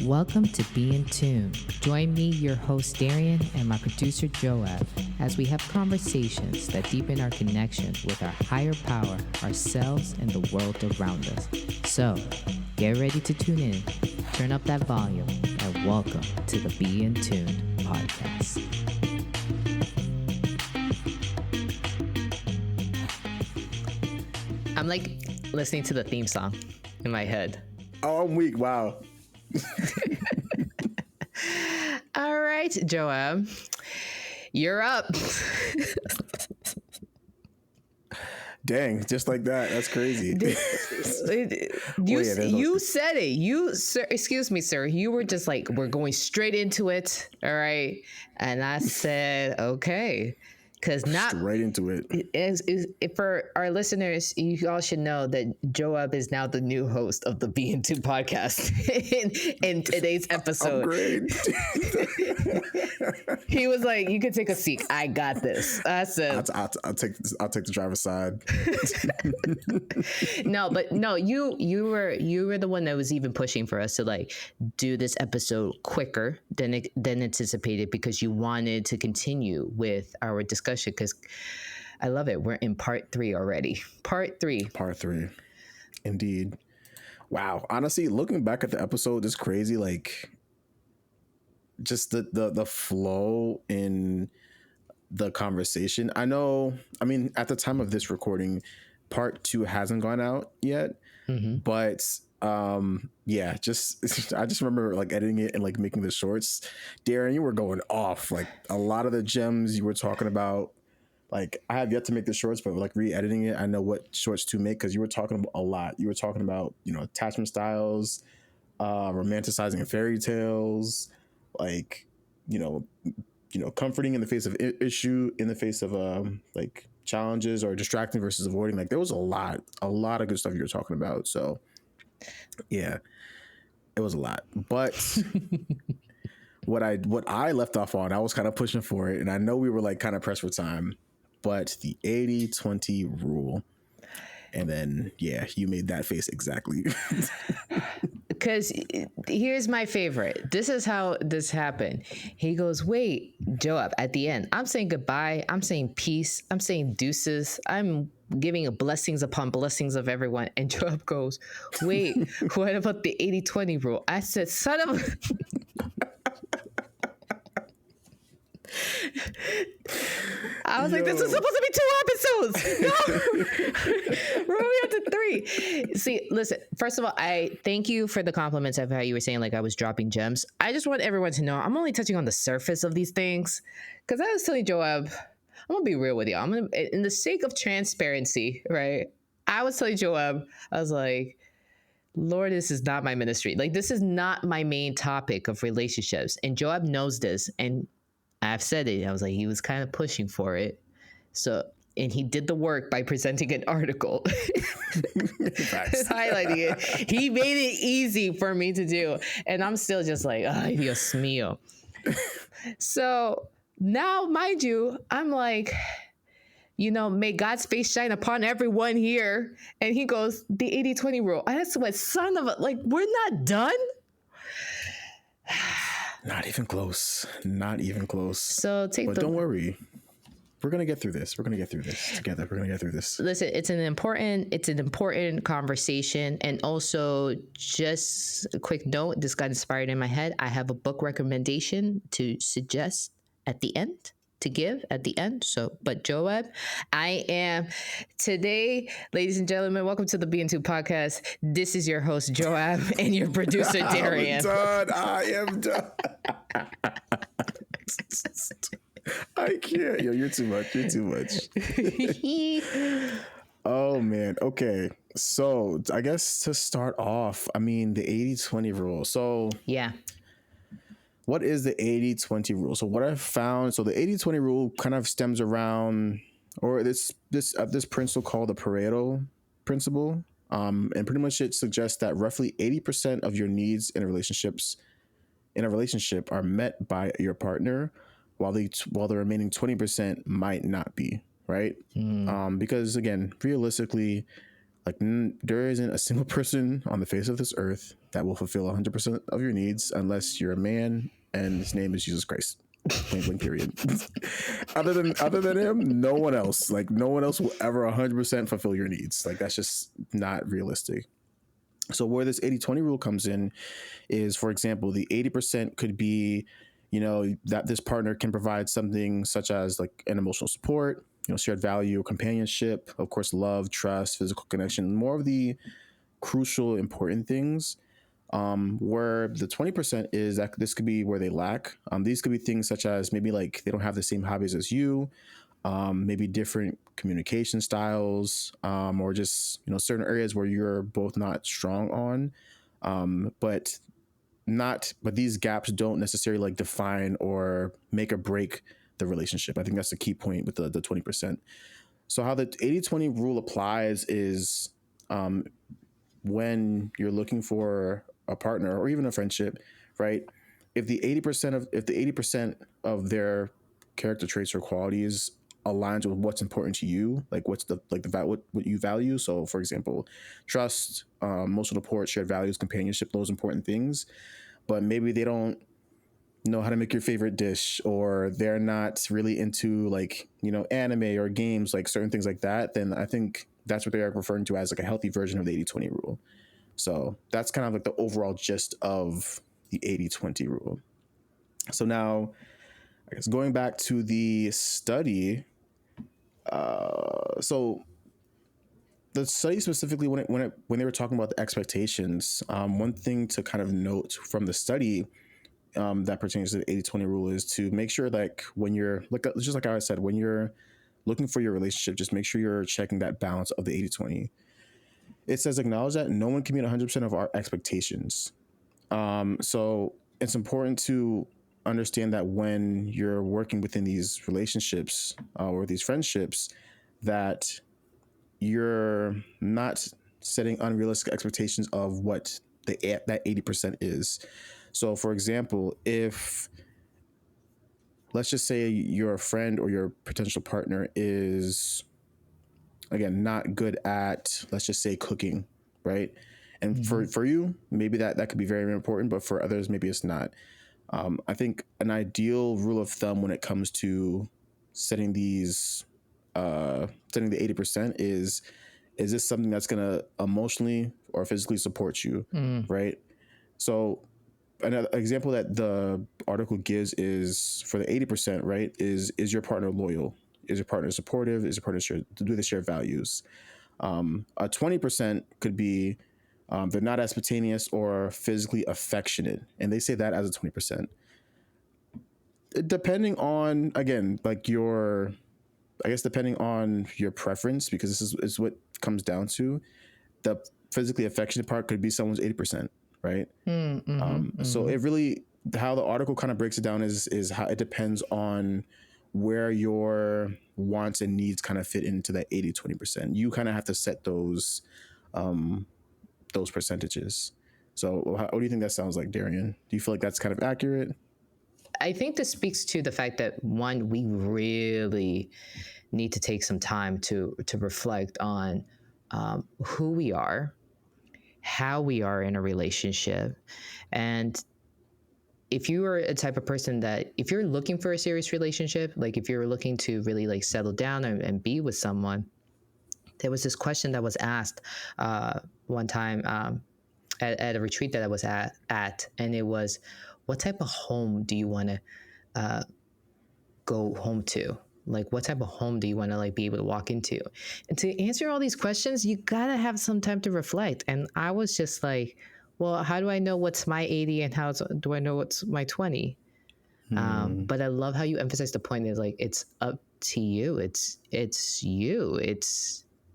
Welcome to Be in Tune. Join me, your host Darian, and my producer Joab, as we have conversations that deepen our connection with our higher power, ourselves, and the world around us. So, get ready to tune in, turn up that volume, and welcome to the Be in Tune podcast. I'm like listening to the theme song in my head. Oh, I'm weak. Wow. All right, Joab, you're up. Dang, just like that. That's crazy. You said it. You, sir, excuse me, sir. You were just like, we're going straight into it. All right. And I said, okay. Because not straight into it. For our listeners, you all should know that Joab is now the new host of the B&2 podcast in today's episode. Great. He was like, "You can take a seat. I got this." I said, "I'll take the driver's side." No, you were the one that was even pushing for us to like do this episode quicker than anticipated because you wanted to continue with our discussion. Because I love it. We're in part 3 already. Part 3. Indeed. Wow. Honestly, looking back at the episode, it's crazy. Like, just the flow in the conversation. I mean, at the time of this recording, part 2 hasn't gone out yet. Mm-hmm. But yeah, I just remember like editing it and like making the shorts. Darren, you were going off. Like a lot of the gems you were talking about. Like I have yet to make the shorts, but like re-editing it, I know what shorts to make because you were talking about a lot. You were talking about, attachment styles, romanticizing fairy tales, like, comforting in the face of issue, in the face of like challenges, or distracting versus avoiding. Like there was a lot of good stuff you were talking about. So yeah, it was a lot. But what I left off on, I was kind of pushing for it, and I know we were like kind of pressed for time, but the 80-20 rule. And then, yeah, you made that face exactly. Because here's my favorite. This is how this happened. He goes, wait, Joab, at the end, I'm saying goodbye. I'm saying peace. I'm saying deuces. I'm giving blessings upon blessings of everyone. And Joab goes, wait, what about the 80-20 rule? I said, son of a... I was like, this is supposed to be 2 episodes. No, we're only up to 3. See, listen, first of all, I thank you for the compliments of how you were saying, like I was dropping gems. I just want everyone to know I'm only touching on the surface of these things. Because I was telling Joab, I'm going to be real with you. In the sake of transparency, right? I was telling Joab, I was like, Lord, this is not my ministry. Like, this is not my main topic of relationships. And Joab knows this. And I've said it. I was like, he was kind of pushing for it. So, and he did the work by presenting an article, highlighting it. He made it easy for me to do. And I'm still just like, ay, Dios mío. So now, mind you, I'm like, may God's face shine upon everyone here. And he goes, the 80-20 rule. And that's what, son of a, like, we're not done? Not even close. So don't worry. We're going to get through this. We're going to get through this together. We're going to get through this. Listen, it's an important conversation. And also, just a quick note, this got inspired in my head. I have a book recommendation to suggest at the end. To give at the end. So, but Joab, I am today, ladies and gentlemen, welcome to the B&2 podcast. This is your host, Joab, and your producer, Darian. I am done. I can't. Yo, you're too much. Oh, man. Okay. So I guess to start off, I mean, the 80-20 rule. So yeah. What is the 80-20 rule? So what I've found, the 80-20 rule kind of stems around, or this principle called the Pareto principle. And pretty much it suggests that roughly 80% of your needs in a relationship are met by your partner, while the remaining 20% might not be, right? Because again, realistically, Like there isn't a single person on the face of this earth that will fulfill 100% of your needs unless you're a man and his name is Jesus Christ. Point blank period. other than him, no one else. Like no one else will ever 100% fulfill your needs. Like that's just not realistic. So where this 80-20 rule comes in is, for example, the 80% could be, that this partner can provide something such as like an emotional support, shared value, companionship, of course, love, trust, physical connection, more of the crucial, important things. Where the 20% is that this could be where they lack. These could be things such as maybe like they don't have the same hobbies as you, maybe different communication styles, or just certain areas where you're both not strong on. But these gaps don't necessarily like define or make or break the relationship. I think that's the key point with the 20%. So how the 80-20 rule applies is, when you're looking for a partner or even a friendship, right? If the 80% of their character traits or qualities aligns with what's important to you, like what's what you value. So for example, trust, emotional support, shared values, companionship, those important things. But maybe they don't know how to make your favorite dish, or they're not really into like, anime or games, like certain things like that, then I think that's what they are referring to as like a healthy version of the 80-20 rule. So that's kind of like the overall gist of the 80-20 rule. So now, I guess going back to the study, so the study specifically, when they were talking about the expectations, one thing to kind of note from the study, that pertains to the 80-20 rule is to make sure, like when you're just like I said, when you're looking for your relationship, just make sure you're checking that balance of the 80-20. It says acknowledge that no one can meet 100% of our expectations. So it's important to understand that when you're working within these relationships, or these friendships, that you're not setting unrealistic expectations of what that 80% is. So for example, if let's just say your friend or your potential partner is, again, not good at, let's just say, cooking, right? And for you, maybe that could be very, very important, but for others, maybe it's not. I think an ideal rule of thumb when it comes to setting these, setting the 80% is this something that's going to emotionally or physically support you, right? So another example that the article gives is for the 80%, right? Is your partner loyal? Is your partner supportive? Is your partner do they share values? A 20% could be, they're not as spontaneous or physically affectionate, and they say that as a 20%. Depending on, again, like depending on your preference, because this is what comes down to. The physically affectionate part could be someone's 80%, right? So it really, how the article kind of breaks it down is how it depends on where your wants and needs kind of fit into that 80-20%. You kind of have to set those percentages. So what do you think that sounds like, Darian? Do you feel like that's kind of accurate? I think this speaks to the fact that, one, we really need to take some time to reflect on who we are, how we are in a relationship, and if you are a type of person that, if you're looking for a serious relationship, like if you're looking to really like settle down and be with someone, there was this question that was asked one time at a retreat that I was at, and it was, what type of home do you want to go home to? Like, what type of home do you want to like be able to walk into? And to answer all these questions, you gotta have some time to reflect. And I was just like, well, how do I know what's my 80 and how do I know what's my 20? But I love how you emphasize the point is like, it's up to you. It's you.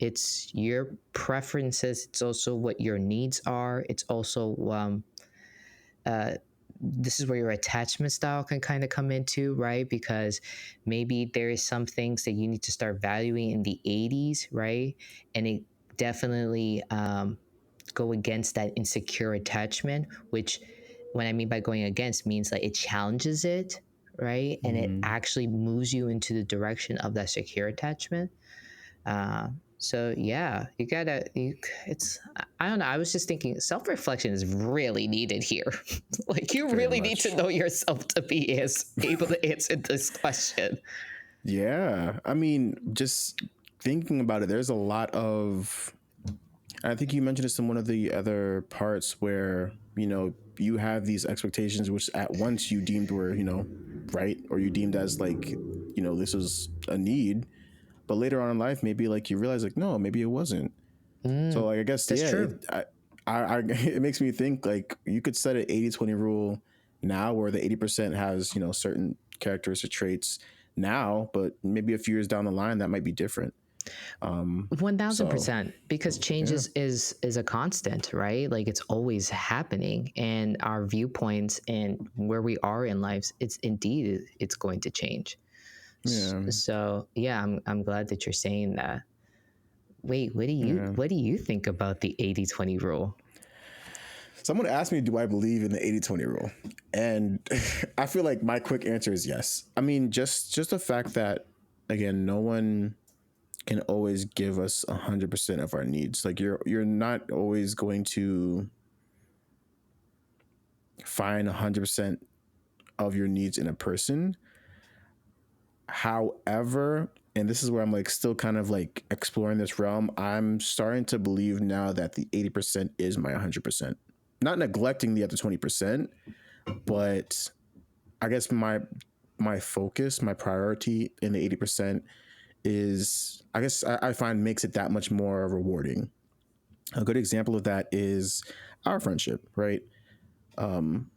It's your preferences. It's also what your needs are. It's also this is where your attachment style can kind of come into, right? Because maybe there is some things that you need to start valuing in the 80s, right? And it definitely go against that insecure attachment, which, what I mean by going against, means like it challenges it, right? And it actually moves you into the direction of that secure attachment. So yeah, it's, I don't know. I was just thinking self-reflection is really needed here. Like you Very really need to much. know yourself to be able to answer this question. Yeah. I mean, just thinking about it, there's a lot of, I think you mentioned this in one of the other parts where, you have these expectations which at once you deemed were, right, or you deemed as like, this was a need, but later on in life maybe like you realize like no, maybe it wasn't. So like I guess That's yeah, true. it makes me think like you could set an 80-20 rule now where the 80% has, certain characteristic traits now, but maybe a few years down the line that might be different. So 1000%, because change yeah. is a constant, right? Like it's always happening, and our viewpoints and where we are in lives, it's going to change. Yeah. So yeah, I'm glad that you're saying that. Wait, Yeah. what do you think about the 80-20 rule? Someone asked me, do I believe in the 80-20 rule? And I feel like my quick answer is yes. I mean, just the fact that, again, no one can always give us 100% of our needs. Like you're not always going to find 100% of your needs in a person. However, and this is where I'm like still kind of like exploring this realm, I'm starting to believe now that the 80% is my 100%. Not neglecting the other 20%, but I guess my focus, my priority in the 80% is, I guess I find makes it that much more rewarding. A good example of that is our friendship, right? Um,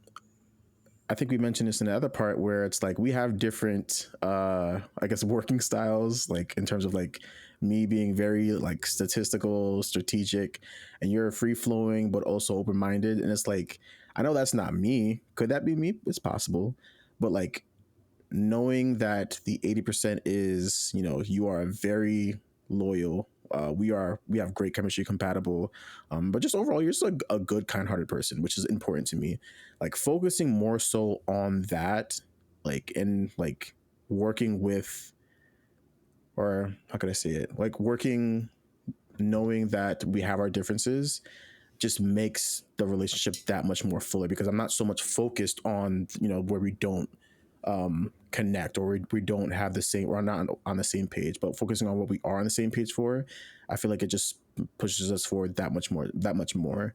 I think we mentioned this in the other part where it's like we have different, I guess, working styles, like in terms of like me being very like statistical, strategic, and you're free flowing, but also open minded. And it's like, I know that's not me. Could that be me? It's possible. But like knowing that the 80% is, you are very loyal. We have great chemistry, compatible, but just overall, you're just a good, kind-hearted person, which is important to me. Like focusing more so on that, like and like working with, or how could I say it? Like working, knowing that we have our differences, just makes the relationship that much more fuller because I'm not so much focused on where we don't connect or we don't have the same, or not on the same page, but focusing on what we are on the same page for. I feel like it just pushes us forward that much more.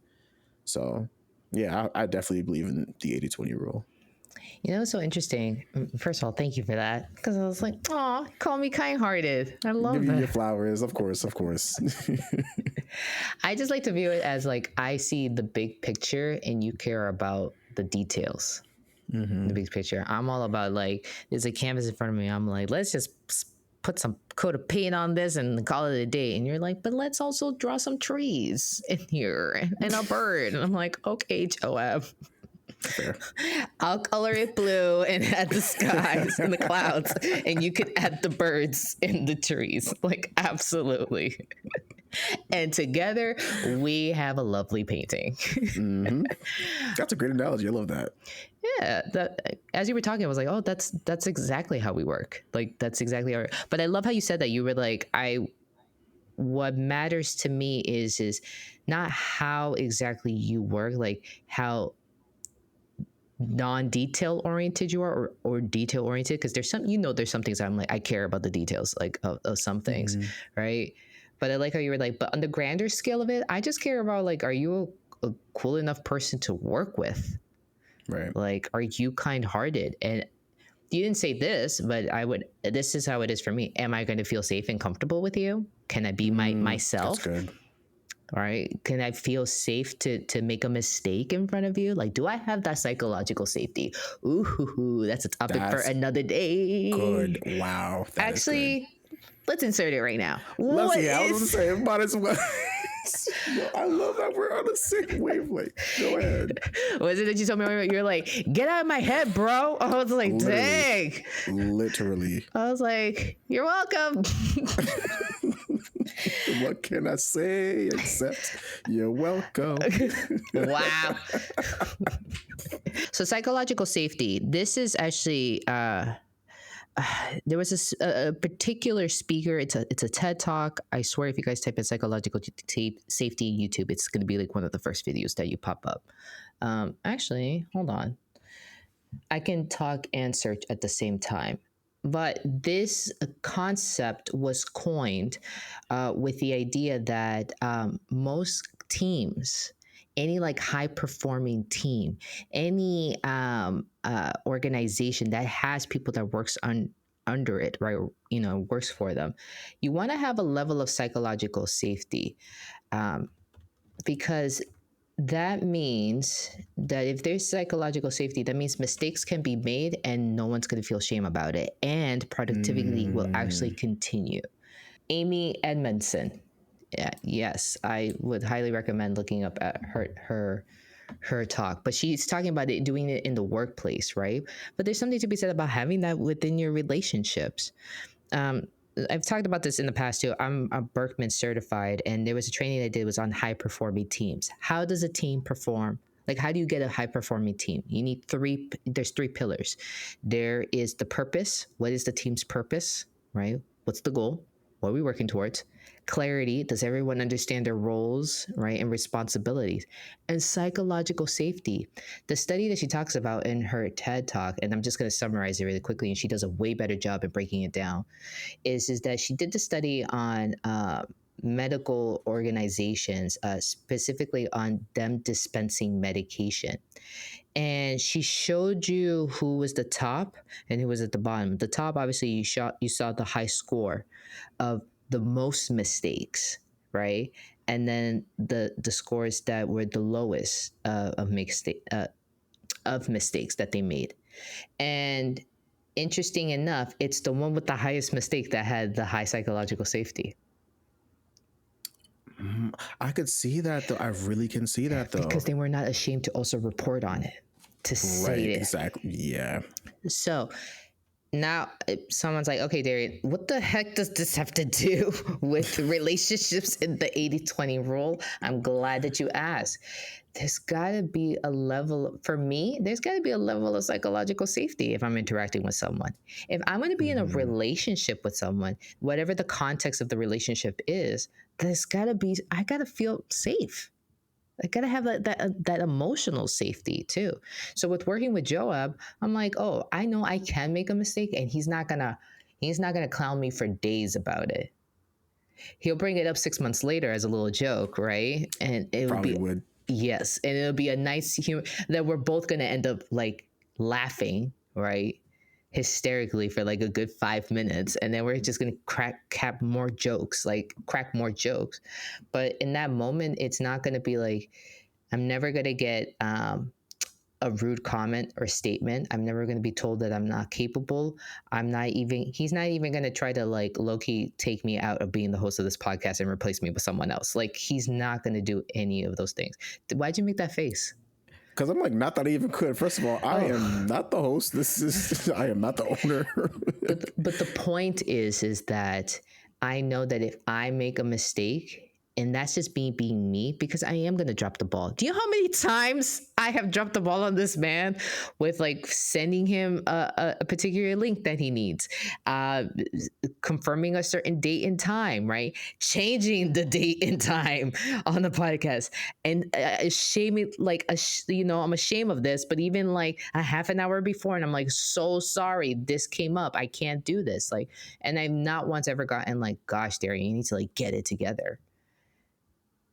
So yeah, I definitely believe in the 80-20 rule. It's so interesting. First of all, thank you for that, because I was like, oh, call me kind-hearted. I Give love you that. your flowers, of course, of course. I just like to view it as like I see the big picture and you care about the details. The big picture. I'm all about like there's a canvas in front of me. I'm like, let's just put some coat of paint on this and call it a day. And you're like, but let's also draw some trees in here and a bird. And I'm like, okay, Joab. Fair. I'll color it blue and add the skies and the clouds, and you can add the birds and the trees. Like, absolutely. And together we have a lovely painting. That's a great analogy. I love that. Yeah, that as you were talking, I was like, oh, that's exactly how we work. Like that's exactly our. But I love how you said that. You were like, what matters to me is not how exactly you work, like how non-detail oriented you are, or detail oriented, because there's some things I'm like I care about the details like of some things, right? But I like how you were like, but on the grander scale of it, I just care about like, are you a cool enough person to work with? Right. Like, are you kind-hearted? And you didn't say this, but this is how it is for me. Am I going to feel safe and comfortable with you? Can I be That's myself? good. All right. Can I feel safe to make a mistake in front of you? Like, do I have that psychological safety? Ooh, that's a topic for That's another day. good. Wow. That is good. Actually, let's insert it right now. Let's What see. I was going to is say, might as well. Yo, I love that we're on the same wavelength. Go ahead. what is it that you told me? You're like, get out of my head, bro. I was like, dang. Literally. I was like, you're welcome. What can I say except you're welcome? Wow. So psychological safety. This is actually there was a particular speaker. It's a TED talk. I swear, if you guys type in psychological safety in YouTube, it's going to be like one of the first videos that you pop up. Actually, hold on. I can talk and search at the same time. But this concept was coined with the idea that most teams, any like high performing team, any organization that has people that works under it, right? You know, works for them. You want to have a level of psychological safety, um, because that means that if there's psychological safety, that means mistakes can be made and no one's going to feel shame about it, and productivity will actually continue. Amy Edmondson. Yeah, yes, I would highly recommend looking up at her talk. But she's talking about it, doing it in the workplace, right? But there's something to be said about having that within your relationships. um, I've talked about this in the past too. I'm a Berkman certified, and there was a training I did was on high performing teams. How does a team perform? Like, how do you get a high performing team? You need three. There's three pillars. There is the purpose. What is the team's purpose? Right. What's the goal? What are we working towards? Clarity. Does everyone understand their roles, right, and responsibilities? And psychological safety. The study that she talks about in her TED talk, and I'm just going to summarize it really quickly, and she does a way better job at breaking it down, is that she did the study on medical organizations, specifically on them dispensing medication. And she showed you who was the top and who was at the bottom. The top, obviously, you saw the high score of the most mistakes, right? And then the scores that were the lowest of mistakes that they made. And interesting enough, it's the one with the highest mistake that had the high psychological safety. I could see that though. I really can see that though. Because they were not ashamed to also report on it, to say it. Exactly. Yeah. So now someone's like, okay, Darian, what the heck does this have to do with relationships in the 80-20 rule? I'm glad that you asked. There's got to be a level, for me, there's got to be a level of psychological safety if I'm interacting with someone. If I'm going to be in a relationship with someone, whatever the context of the relationship is, I got to feel safe. I gotta have that emotional safety too. So with working with Joab, I'm like, oh, I know I can make a mistake, and he's not gonna clown me for days about it. He'll bring it up 6 months later as a little joke, right? And it Probably would. yes, and it'll be a nice humor that we're both gonna end up like laughing, right? Hysterically for like a good 5 minutes, and then we're just gonna crack more jokes. But in that moment, it's not gonna be like, I'm never gonna get a rude comment or statement. I'm never gonna be told that I'm not capable. He's not even gonna try to like low-key take me out of being the host of this podcast and replace me with someone else. Like, he's not gonna do any of those things. Why'd you make that face? Because I'm like, not that I even could. First of all, I am not the host. I am not the owner. but the point is that I know that if I make a mistake, and that's just me being me, because I am going to drop the ball. Do you know how many times I have dropped the ball on this man with like sending him a particular link that he needs, confirming a certain date and time, right? Changing the date and time on the podcast, and shaming, like, I'm ashamed of this, but even like a half an hour before, and I'm like, so sorry, this came up. I can't do this. Like, and I've not once ever gotten like, gosh, Darian, you need to like get it together.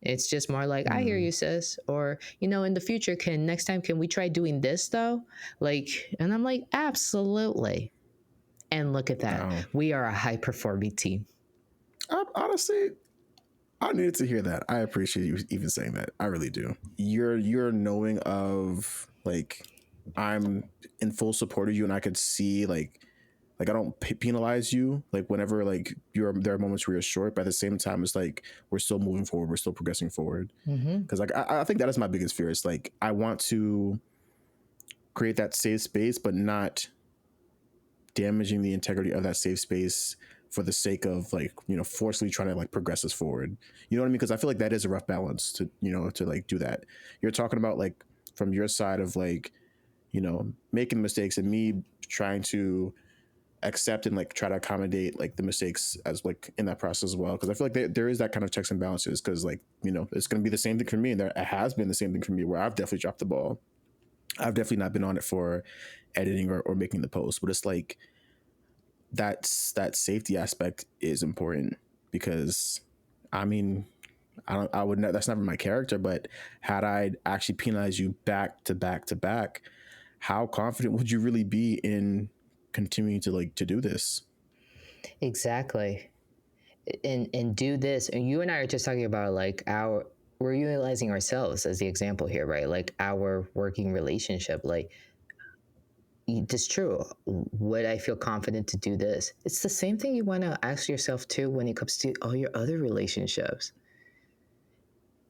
It's just more like, I hear you, sis. Or, in the future, next time, can we try doing this though? Like, and I'm like, absolutely. And look at that. Wow. We are a high performing team. Honestly, I needed to hear that. I appreciate you even saying that. I really do. You're knowing of like, I'm in full support of you, and I could see like I don't penalize you like whenever like there are moments where you're short, but at the same time it's like we're still moving forward, we're still progressing forward. Because like I think that is my biggest fear. It's like I want to create that safe space, but not damaging the integrity of that safe space for the sake of like forcefully trying to like progress us forward. You know what I mean? Because I feel like that is a rough balance to to like do that. You're talking about like from your side of like making mistakes, and me trying to accept and like try to accommodate like the mistakes as like in that process as well, because I feel like there is that kind of checks and balances, because like, you know, it's going to be the same thing for me, and there it has been the same thing for me where I've definitely dropped the ball. I've definitely not been on it for editing or making the post, but it's like that safety aspect is important, because I mean, I would that's never my character, but had I actually penalized you back to back to back, how confident would you really be in continuing to like to do this? Exactly. And do this. And you and I are just talking about like we're utilizing ourselves as the example here, right? Like our working relationship. Like it's true. Would I feel confident to do this? It's the same thing you want to ask yourself too when it comes to all your other relationships.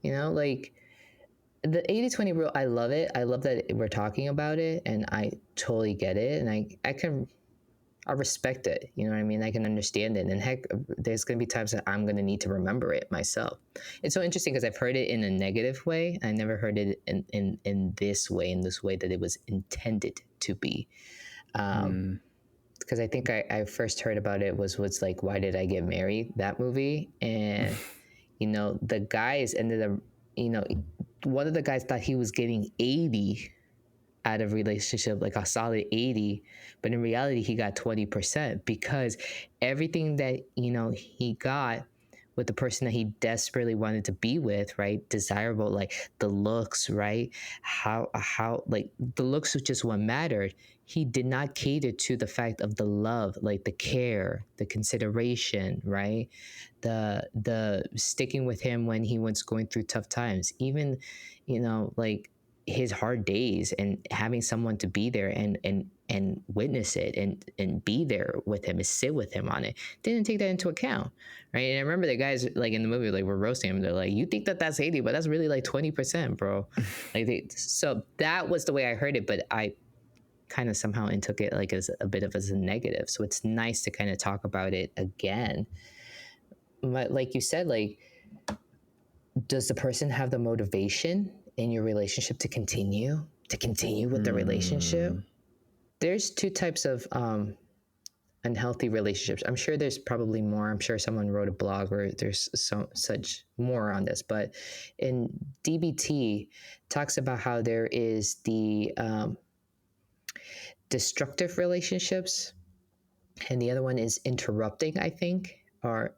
You know, like the 80-20 rule, I love it. I love that we're talking about it, and I totally get it. And I respect it. You know what I mean? I can understand it. And heck, there's going to be times that I'm going to need to remember it myself. It's so interesting because I've heard it in a negative way. I never heard it in this way that it was intended to be. Because I think I first heard about it was like, Why Did I Get Married? That movie. And, you know, the guys ended up, you know, one of the guys thought he was getting 80 out of relationship, like a solid 80, but in reality he got 20%, because everything that, you know, he got with the person that he desperately wanted to be with, right, desirable, like the looks, right, how like the looks was just what mattered. He did not cater to the fact of the love, like the care, the consideration, right, the sticking with him when he was going through tough times, even, you know, like his hard days, and having someone to be there and witness it and be there with him and sit with him on it, didn't take that into account, right? And I remember the guys like in the movie like were roasting him. They're like, you think that that's 80, but that's really like 20%, bro. So that was the way I heard it, but I kind of somehow took it like as a bit of as a negative. So it's nice to kind of talk about it again. But like you said, like, does the person have the motivation in your relationship to continue with the relationship? There's two types of unhealthy relationships. I'm sure there's probably more. I'm sure someone wrote a blog or there's such more on this, but in DBT talks about how there is the destructive relationships, and the other one is interrupting, I think, or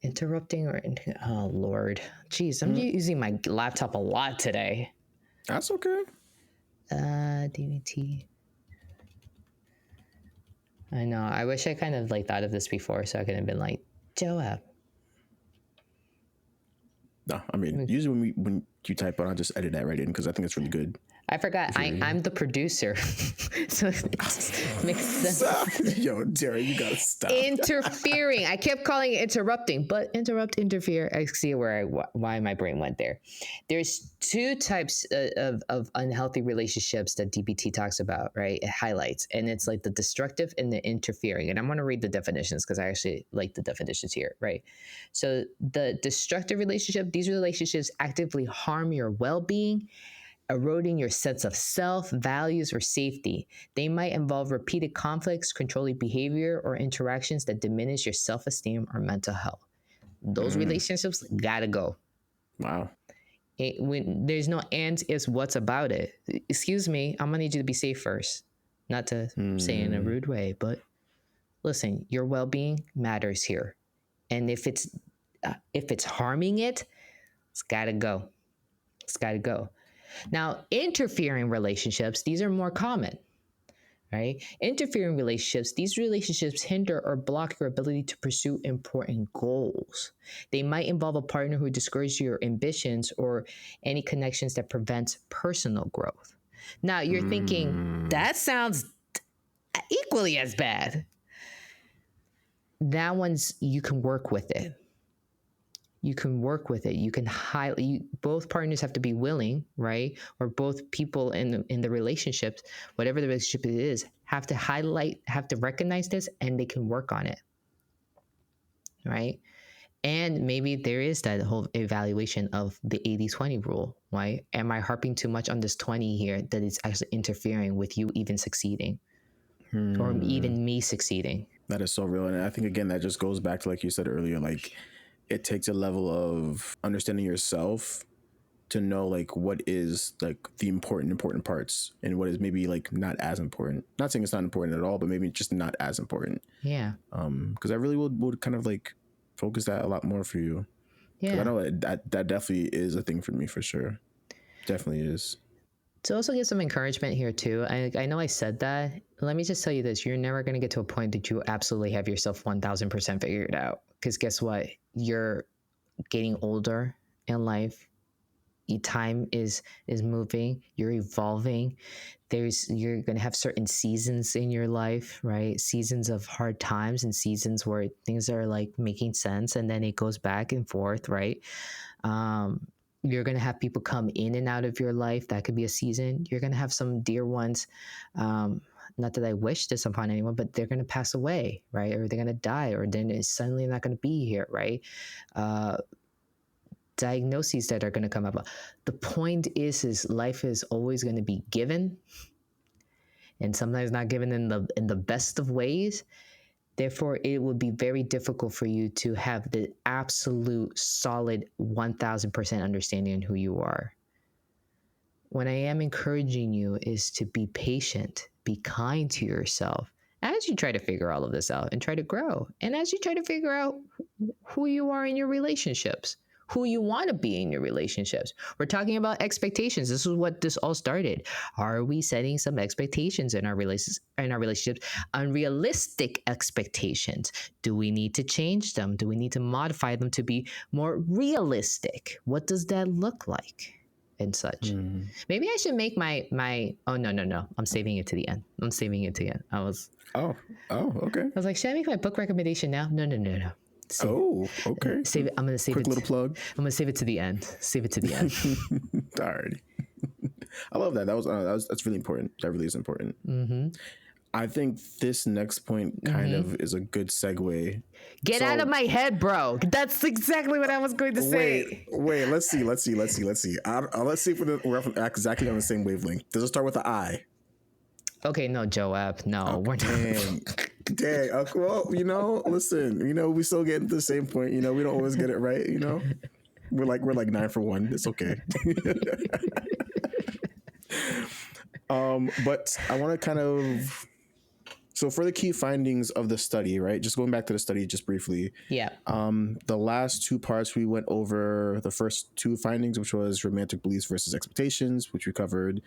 interrupting or oh Lord, geez, I'm using my laptop a lot today. That's okay. DVT. I know. I wish I kind of like thought of this before, so I could have been like, Joab. No, I mean, usually when you type on, I just edit that right in because I think it's really good. I forgot. I'm the producer, so it just makes sense. Yo, Derek, you gotta stop Interfering. I kept calling it interrupting, but interfere. I see why my brain went there. There's two types of unhealthy relationships that DBT talks about, right? It highlights, and it's like the destructive and the interfering. And I'm going to read the definitions because I actually like the definitions here, right? So the destructive relationship, these relationships actively harm your well-being, eroding your sense of self, values, or safety. They might involve repeated conflicts, controlling behavior, or interactions that diminish your self-esteem or mental health. Those relationships gotta go. Wow. When there's no and is what's about it. Excuse me, I'm gonna need you to be safe first. Not to say in a rude way, but listen, your well-being matters here. And if it's harming it, it's gotta go. It's gotta go. Now, interfering relationships, these are more common, right? Interfering relationships, these relationships hinder or block your ability to pursue important goals. They might involve a partner who discourages your ambitions or any connections that prevents personal growth. Now, you're thinking, that sounds equally as bad. That one's, you can work with it. You can work with it. You can both partners have to be willing, right? Or both people in the relationships, whatever the relationship it is, have to recognize this, and they can work on it, right? And maybe there is that whole evaluation of the 80-20 rule, right? Am I harping too much on this 20 here that is actually interfering with you even succeeding? or even me succeeding. That is so real. And I think, again, that just goes back to, like you said earlier, like it takes a level of understanding yourself to know like what is like the important parts and what is maybe like not as important. Not saying it's not important at all, but maybe just not as important. Yeah. Because I really would kind of like focus that a lot more for you. Yeah. I know that definitely is a thing for me for sure. Definitely is. To also get some encouragement here too, I know I said that. Let me just tell you this: you're never going to get to a point that you absolutely have yourself 1000% figured out. Because guess what? You're getting older in life. Your time is moving. You're evolving. You're going to have certain seasons in your life, right? Seasons of hard times and seasons where things are like making sense, and then it goes back and forth, right? You're going to have people come in and out of your life. That could be a season. You're going to have some dear ones. Not that I wish this upon anyone, but they're going to pass away, right? Or they're going to die, or then it's suddenly not going to be here, right? Diagnoses that are going to come up. The point is life is always going to be given, and sometimes not given in the best of ways. Therefore, it would be very difficult for you to have the absolute solid 1000% understanding on who you are. What I am encouraging you is to be patient, be kind to yourself as you try to figure all of this out and try to grow. And as you try to figure out who you are in your relationships, who you want to be in your relationships. We're talking about expectations. This is what this all started. Are we setting some expectations in our relationships? Unrealistic expectations. Do we need to change them? Do we need to modify them to be more realistic? What does that look like? And such. Maybe I should make my oh no. I'm saving it to the end. Oh, okay. I was like, should I make my book recommendation now? No. Okay. Save it. I'm gonna save Quick it. Little plug. I'm gonna save it to the end. Alrighty. I love that. That's really important. That really is important. Mm-hmm. I think this next point kind of is a good segue. Get out of my head, bro. That's exactly what I was going to say. Wait. Let's see. Let's see if we're exactly on the same wavelength. Does it start with an I? Okay, no, Joab. No, we're not. Dang. Well, listen. We still get to the same point. We don't always get it right. We're like 9 for 1. It's okay. But I want to kind of. So for the key findings of the study, right? Just going back to the study just briefly. Yeah. The last two parts, we went over the first two findings, which was romantic beliefs versus expectations, which we covered,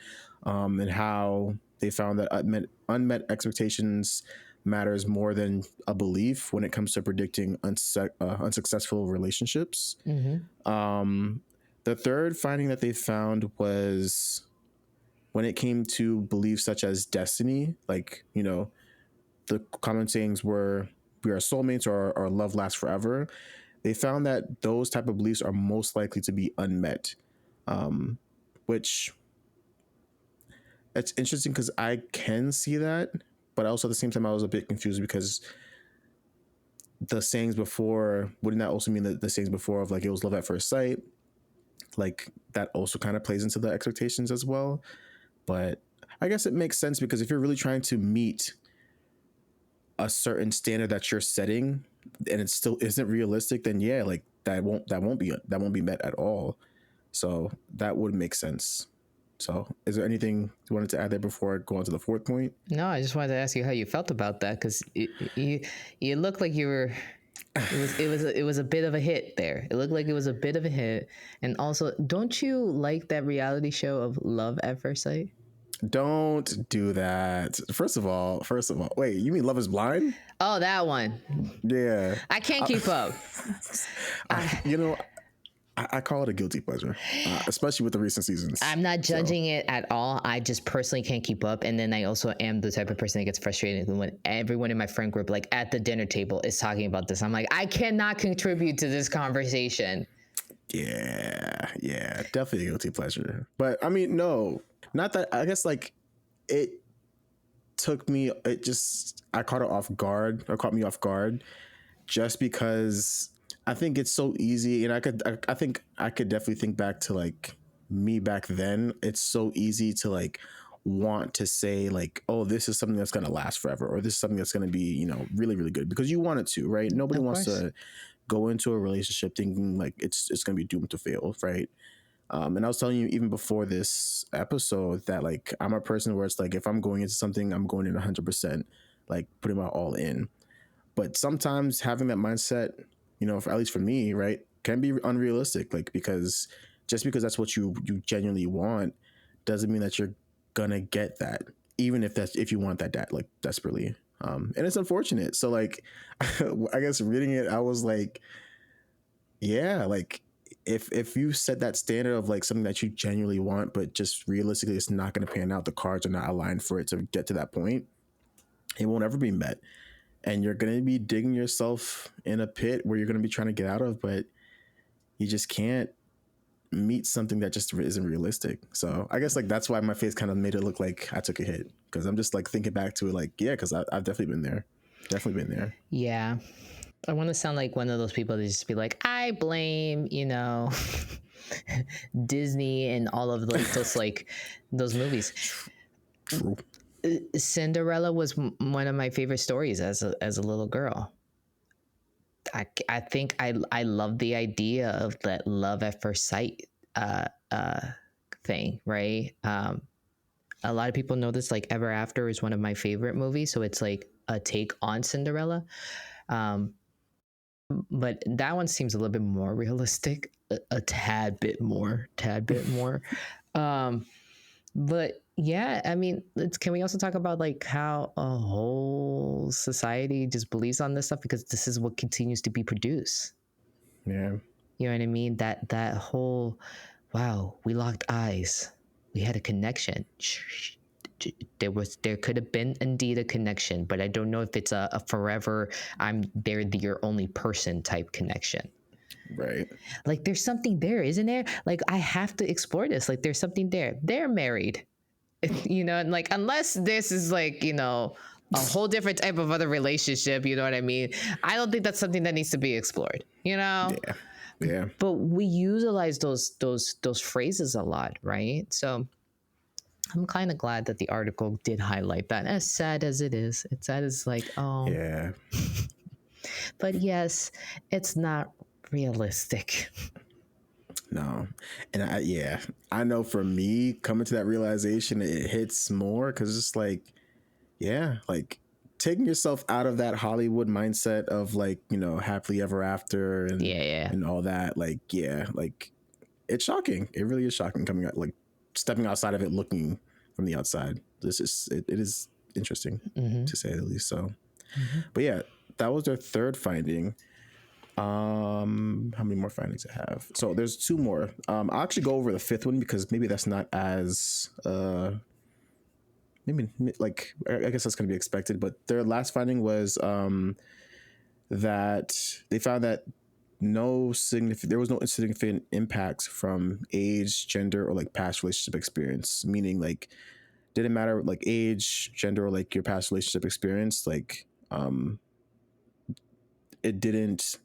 and how they found that unmet expectations matters more than a belief when it comes to predicting unsuccessful relationships. Mm-hmm. The third finding that they found was when it came to beliefs such as destiny, like, the common sayings were we are soulmates or love lasts forever. They found that those type of beliefs are most likely to be unmet, which it's interesting because I can see that, but also at the same time I was a bit confused because the sayings before, wouldn't that also mean that the sayings before of like it was love at first sight, like that also kind of plays into the expectations as well? But I guess it makes sense because if you're really trying to meet a certain standard that you're setting and it still isn't realistic, then yeah, like that won't be met at all. So that would make sense. So is there anything you wanted to add there before I go on to the fourth point? No, I just wanted to ask you how you felt about that, because you looked like you were. It was a bit of a hit there. It looked like it was a bit of a hit. And also, don't you like that reality show of Love at First Sight? Don't do that. First of all, wait, you mean Love is Blind? Oh, that one. Yeah. I can't keep up. I call it a guilty pleasure, especially with the recent seasons. I'm not judging it at all. I just personally can't keep up. And then I also am the type of person that gets frustrated when everyone in my friend group, like at the dinner table, is talking about this. I'm like, I cannot contribute to this conversation. Yeah, definitely a guilty pleasure. But I mean, no, not that. I guess like it caught me off guard, or caught me off guard, just because I think it's so easy. And I think I could definitely think back to like me back then. It's so easy to like want to say like, oh, this is something that's going to last forever, or this is something that's going to be, you know, really, really good, because you want it to, right? Nobody Of wants course. to go into a relationship thinking like it's going to be doomed to fail, right? And I was telling you even before this episode that like I'm a person where it's like if I'm going into something, I'm going in 100%, like putting my all in. But sometimes having that mindset, you know, at least for me, right, can be unrealistic. Like because just because that's what you genuinely want doesn't mean that you're gonna get that. Even if you want that like desperately. And it's unfortunate. So like I guess reading it, I was like, yeah, like if you set that standard of like something that you genuinely want, but just realistically it's not gonna pan out, the cards are not aligned for it to get to that point, it won't ever be met, and you're going to be digging yourself in a pit where you're going to be trying to get out of, but you just can't meet something that just isn't realistic. So I guess like that's why my face kind of made it look like I took a hit, because I'm just like thinking back to it like, yeah, because I've definitely been there. Definitely been there. Yeah. I want to sound like one of those people that just be like, I blame, you know, Disney and all of like those movies. True. Cinderella was one of my favorite stories as a little girl. I think I love the idea of that love at first sight uh, uh, thing, right? A lot of people know this. Like Ever After is one of my favorite movies, so it's like a take on Cinderella. Um, but that one seems a little bit more realistic, a tad bit more. Um, but yeah, I mean, can we also talk about like how a whole society just believes on this stuff because this is what continues to be produced. Yeah. You know what I mean? That whole, wow, we locked eyes, we had a connection. There could have been indeed a connection, but I don't know if it's a forever they're your only person type connection. Right. Like there's something there, isn't there? Like I have to explore this. Like there's something there. They're married, you know, and like unless this is like, you know, a whole different type of other relationship, you know what I mean? I don't think that's something that needs to be explored, you know? Yeah. Yeah. But we utilize those phrases a lot, right? So I'm kind of glad that the article did highlight that. As sad as it is, it's sad as like, oh, Yeah. but yes, it's not realistic. No. And yeah, I know for me coming to that realization, it hits more because it's like, yeah, like taking yourself out of that Hollywood mindset of like, you know, happily ever after Yeah. and all that. Like, yeah, like it's shocking. It really is shocking coming out, like stepping outside of it, looking from the outside. This is, it is interesting to say the least. So, but yeah, that was their third finding. How many more findings I have? So there's two more. I'll actually go over the fifth one because maybe that's not as maybe like I guess that's going to be expected. But their last finding was that they found that there was no significant impacts from age, gender, or like past relationship experience. Meaning like didn't matter like age, gender, or like your past relationship experience. Like it didn't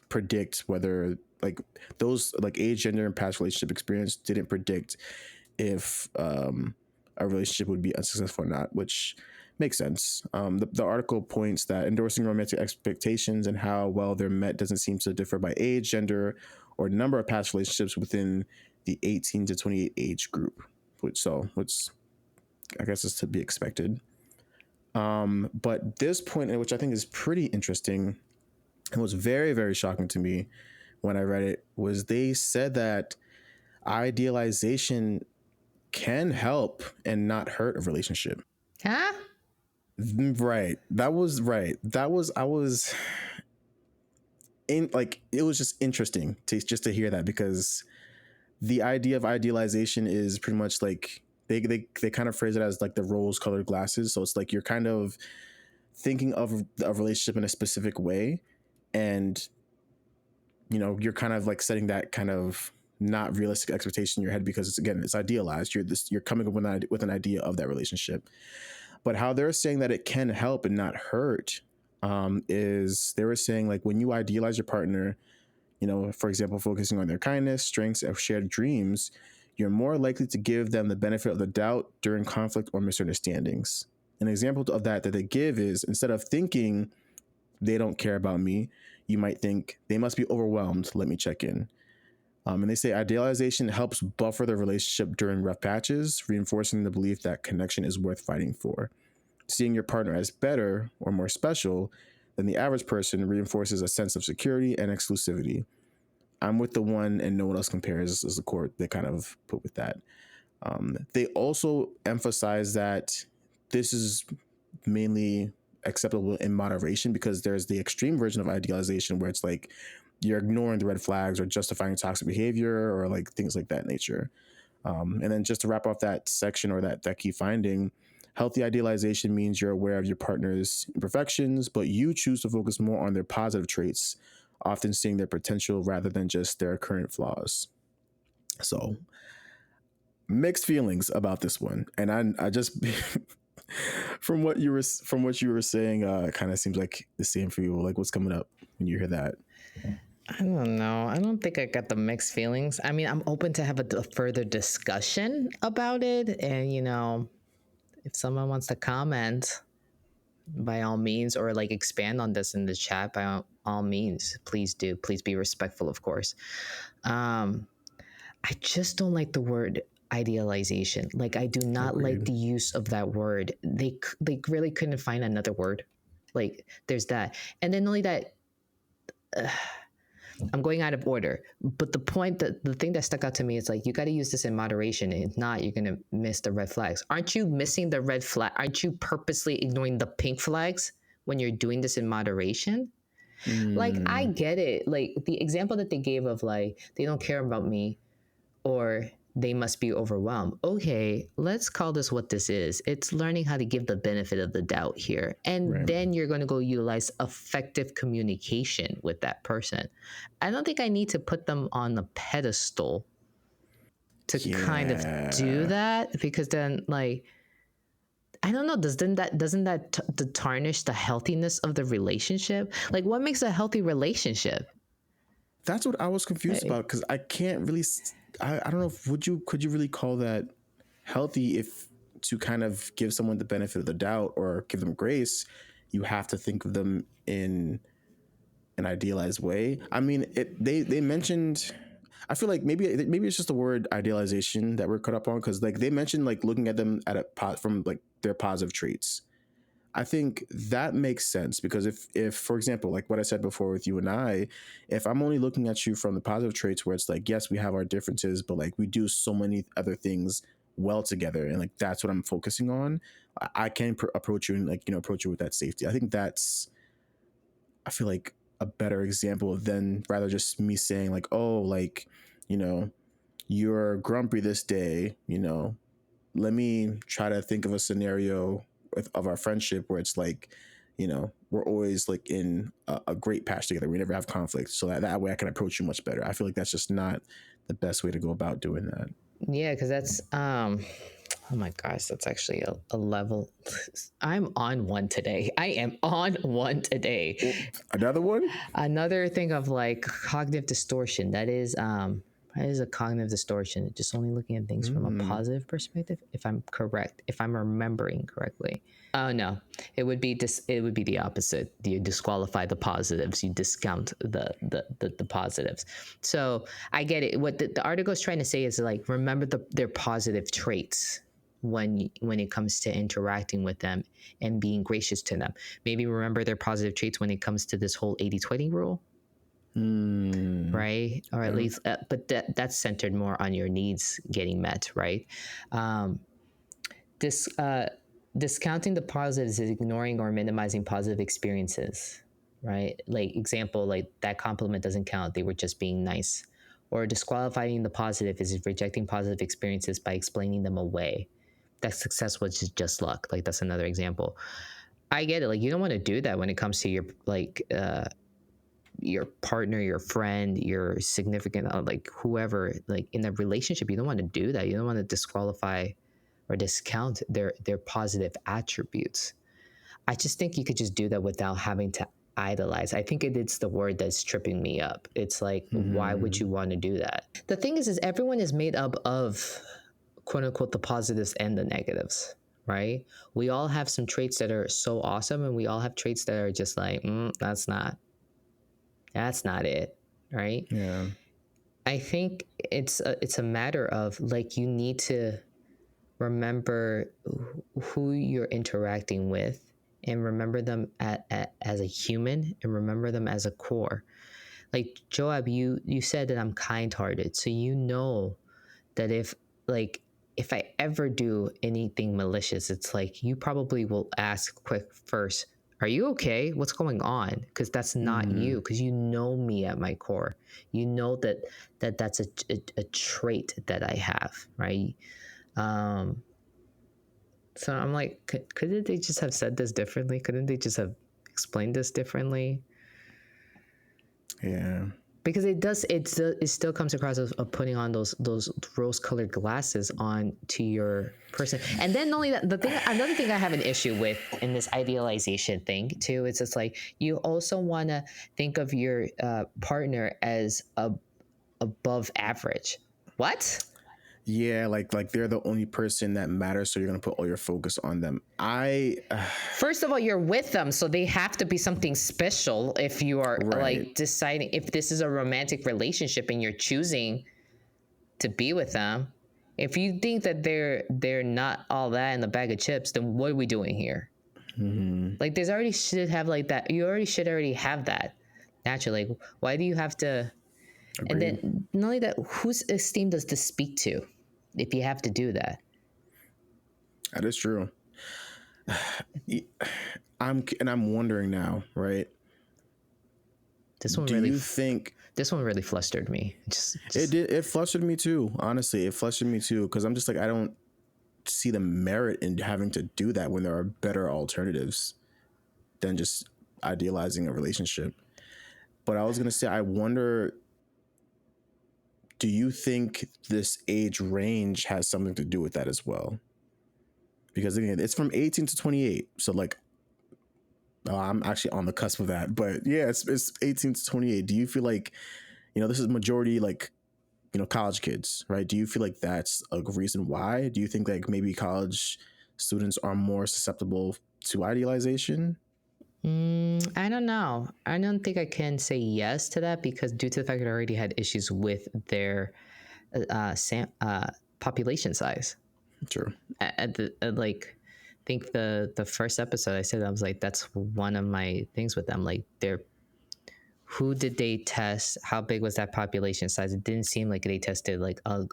predict whether like those like age, gender, and past relationship experience didn't predict if a relationship would be unsuccessful or not, which makes sense. The article points that endorsing romantic expectations and how well they're met doesn't seem to differ by age, gender, or number of past relationships within the 18 to 28 age group, which I guess is to be expected. But this point, which I think is pretty interesting and was very, very shocking to me when I read it, was they said that idealization can help and not hurt a relationship. Huh? Right. That was right. That was I was in like it was just interesting to hear that, because the idea of idealization is pretty much like they kind of phrase it as like the rose colored glasses. So it's like you're kind of thinking of a relationship in a specific way, and you know you're kind of like setting that kind of not realistic expectation in your head because it's idealized. You're coming up with an idea of that relationship. But how they're saying that it can help and not hurt is they were saying like when you idealize your partner, you know, for example, focusing on their kindness, strengths, or shared dreams, you're more likely to give them the benefit of the doubt during conflict or misunderstandings. An example of that they give is, instead of thinking they don't care about me, you might think they must be overwhelmed. Let me check in. And they say idealization helps buffer the relationship during rough patches, reinforcing the belief that connection is worth fighting for. Seeing your partner as better or more special than the average person reinforces a sense of security and exclusivity. I'm with the one and no one else compares, is the quote they kind of put with that. They also emphasize that this is mainly acceptable in moderation, because there's the extreme version of idealization where it's like you're ignoring the red flags or justifying toxic behavior or like things like that nature. And then just to wrap off that section, or that key finding, healthy idealization means you're aware of your partner's imperfections, but you choose to focus more on their positive traits, often seeing their potential rather than just their current flaws. So mixed feelings about this one. And I just from what you were saying, it kind of seems like the same for you. Like, what's coming up when you hear that? I don't know. I don't think I got the mixed feelings. I mean, I'm open to have a further discussion about it. And, if someone wants to comment, by all means, or like expand on this in the chat, by all means, please do. Please be respectful, of course. I just don't like the word idealization. Like, I do not like Agreed. the use of that word. They really couldn't find another word. Like, there's that. And then only that, I'm going out of order. But the thing that stuck out to me is like, you got to use this in moderation. If not, you're going to miss the red flags. Aren't you missing the red flag? Aren't you purposely ignoring the pink flags when you're doing this in moderation? Like, I get it. Like, the example that they gave of like, they don't care about me, or they must be overwhelmed. Okay, let's call this what this is. It's learning how to give the benefit of the doubt here. And Right. then you're going to go utilize effective communication with that person. I don't think I need to put them on the pedestal to kind of do that, because then, like, I don't know, doesn't that tarnish the healthiness of the relationship? Like, what makes a healthy relationship? That's what I was confused about, because I can't really. I don't know. Could you really call that healthy if to kind of give someone the benefit of the doubt or give them grace, you have to think of them in an idealized way? I mean, they mentioned. I feel like maybe it's just the word idealization that we're caught up on, because like they mentioned like looking at them from like their positive traits. I think that makes sense, because if for example, like what I said before with you and I, if I'm only looking at you from the positive traits where it's like, yes, we have our differences, but like we do so many other things well together, and like that's what I'm focusing on, I can approach you and like, approach you with that safety. I think that's, I feel like, a better example than rather just me saying like, oh, like, you're grumpy this day, let me try to think of a scenario of our friendship where it's like, we're always like in a great patch together. We never have conflict. So that way I can approach you much better. I feel like that's just not the best way to go about doing that. Yeah, because that's oh my gosh, that's actually a level. I'm on one today. I am on one today. Another one? Another thing of like cognitive distortion. That is a cognitive distortion. Just only looking at things from a positive perspective, if I'm correct, if I'm remembering correctly. Oh no, it would be the opposite. You disqualify the positives, you discount the positives. So I get it. What the article is trying to say is like, remember their positive traits when it comes to interacting with them and being gracious to them. Maybe remember their positive traits when it comes to this whole 80-20 rule. Right, or at least but that's centered more on your needs getting met, right? This discounting the positives is ignoring or minimizing positive experiences, right? Like, example, like that compliment doesn't count, they were just being nice. Or disqualifying the positive is rejecting positive experiences by explaining them away. That success was just luck. Like, that's another example. I get it. Like, you don't want to do that when it comes to your partner, your friend, your significant, like whoever, like in a relationship. You don't want to do that. You don't want to disqualify or discount their positive attributes. I just think you could just do that without having to idolize. I think it's the word that's tripping me up. It's like, why would you want to do that? The thing is everyone is made up of quote unquote the positives and the negatives, right? We all have some traits that are so awesome, and we all have traits that are just like, that's not it, right? Yeah. I think it's a matter of like, you need to remember who you're interacting with, and remember them as a human, and remember them as a core. Like Joab, you said that I'm kind-hearted, so you know that if I ever do anything malicious, it's like you probably will ask quick first, are you okay? What's going on? Because that's not you, because you know me at my core. You know that's a trait that I have, right? So I'm like, couldn't they just have said this differently? Couldn't they just have explained this differently? Yeah. Because it still comes across as putting on those rose-colored glasses on to your person. And then not only that, another thing I have an issue with in this idealization thing too, is it's like you also want to think of your partner as above average. What? Yeah, like they're the only person that matters, so you're gonna put all your focus on them. First of all, you're with them, so they have to be something special if you are Right. like deciding if this is a romantic relationship and you're choosing to be with them. If you think that they're not all that in the bag of chips, then what are we doing here? Like, there's already should have like that. You already have that naturally. Like, why do you have to? Agreed. And then not only that, whose esteem does this speak to? If you have to do that, That is true. I'm wondering now, right? this one Do really you think this one really flustered me. it flustered me too? Honestly, it flustered me too, because I'm just like, I don't see the merit in having to do that when there are better alternatives than just idealizing a relationship. But I was gonna say, I wonder, do you think this age range has something to do with that as well? Because again, it's from 18 to 28, so like, I'm actually on the cusp of that. But yeah, it's 18 to 28. Do you feel like, this is majority like, college kids, right? Do you feel like that's a reason why? Do you think like maybe college students are more susceptible to idealization? I don't know. I don't think I can say yes to that, because due to the fact that I already had issues with their population size. True. Like, I think the first episode I said, I was like, that's one of my things with them. Like, who did they test? How big was that population size? It didn't seem like they tested like a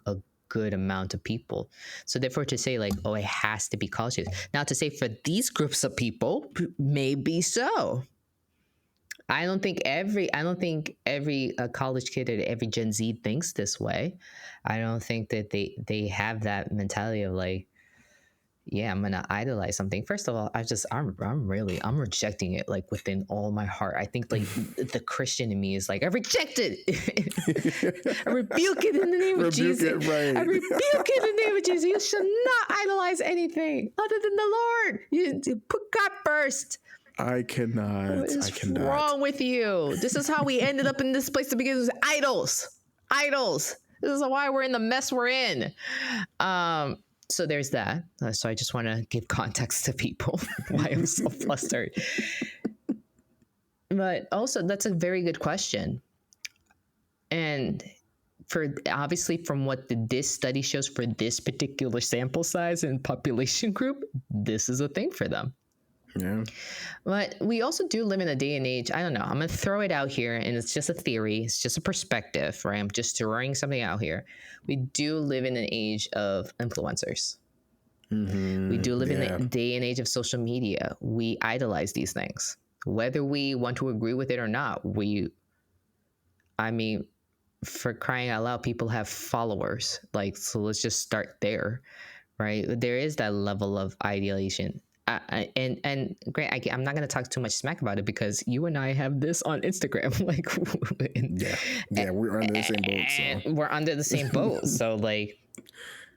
good amount of people. So therefore, to say like, oh, it has to be college kids. Now, to say for these groups of people, maybe so. I don't think every college kid or every Gen Z thinks this way. I don't think that they have that mentality of like, yeah, I'm gonna idolize something. First of all, I'm rejecting it like within all my heart. I think like the Christian in me is like, I reject it. I rebuke it in the name of Jesus. Rebuke it, right. I rebuke it in the name of Jesus. You should not idolize anything other than the Lord. You put God first. I cannot. What is I cannot. wrong with you? This is how we ended up in this place to begin with. Idols. This is why we're in the mess we're in. So there's that. So I just want to give context to people why I'm so flustered. But also, that's a very good question. And obviously, from what this study shows for this particular sample size and population group, this is a thing for them. Yeah. But we also do live in a day and age. I don't know. I'm going to throw it out here, and it's just a theory. It's just a perspective, right? I'm just throwing something out here. We do live in an age of influencers. We do live in the day and age of social media. We idolize these things, whether we want to agree with it or not. I mean, for crying out loud, people have followers. Like, so let's just start there, right? There is that level of idealization. And great, I'm not going to talk too much smack about it, because you and I have this on Instagram. Like, we're under the same boat. So we're under the same boat. So like,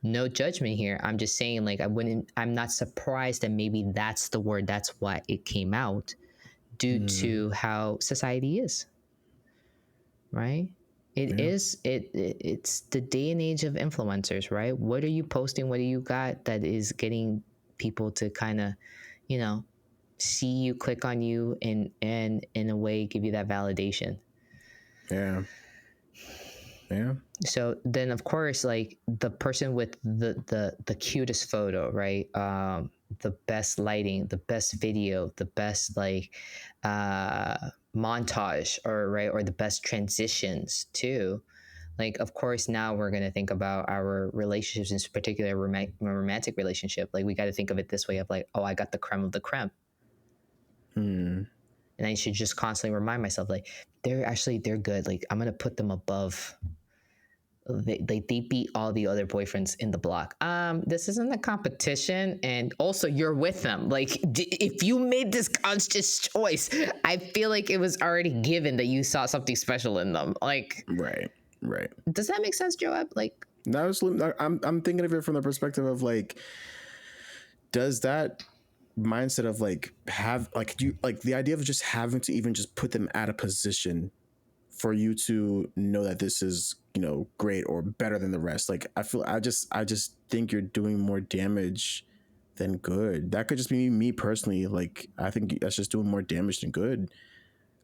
no judgment here. I'm just saying, like, I'm not surprised that maybe that's the word. That's why it came out, due to how society is, right? It's the day and age of influencers, right? What are you posting? What do you got that is getting people to kind of, you know, see you, click on you, and in a way give you that validation? Yeah. Yeah. So then of course, like the person with the cutest photo, right? The best lighting, the best video, the best like montage, or right, or the best transitions too. Like of course now we're going to think about our relationships, in particular romantic relationship. Like we got to think of it this way of like, oh, I got the creme of the creme. And I should just constantly remind myself like they're good. Like I'm going to put them above. They beat all the other boyfriends in the block. This isn't a competition, and also you're with them. Like if you made this conscious choice, I feel like it was already given that you saw something special in them. Like, Right. does that make sense, Joab? Like, Now I'm thinking of it from the perspective of like, does that mindset of like have like you like the idea of just having to even just put them at a position for you to know that this is, you know, great or better than the rest. Like I just think you're doing more damage than good. That could just be me personally. Like I think that's just doing more damage than good.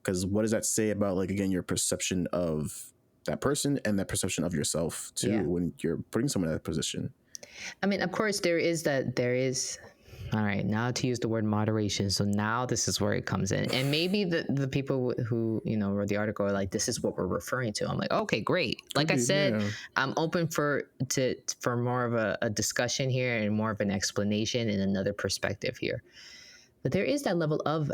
Because what does that say about, like, again, your perception of that person and that perception of yourself too, when you're putting someone in that position? I mean, of course, there is. All right, now to use the word moderation. So now this is where it comes in. And maybe the people who, you know, wrote the article are like, this is what we're referring to. I'm like, okay, great. Like I said, I'm open for more of a discussion here and more of an explanation and another perspective here. But there is that level of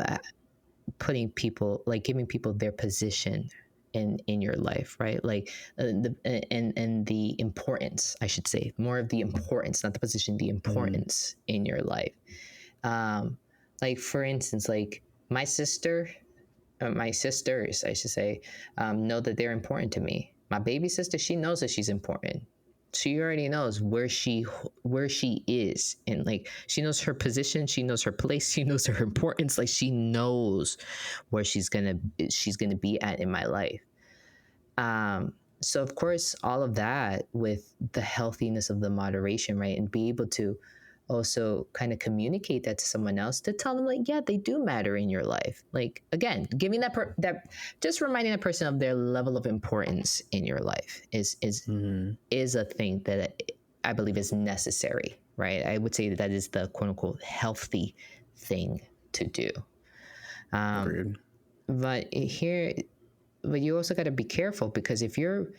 putting people, like giving people their position in your life, right? Like and the importance, I should say, more of the importance, not the position, the importance in your life. Like for instance, like my sisters, I should say, know that they're important to me. My baby sister, she knows that she's important. She already knows where she is, and like she knows her position, she knows her place, she knows her importance. Like she knows where she's gonna be at in my life. So of course, all of that with the healthiness of the moderation, right, and be able to also kind of communicate that to someone else, to tell them like, yeah, they do matter in your life. Like again, giving that just reminding a person of their level of importance in your life is a thing that I believe is necessary, right? I would say that is the quote unquote healthy thing to do. Agreed. But you also got to be careful, because if you're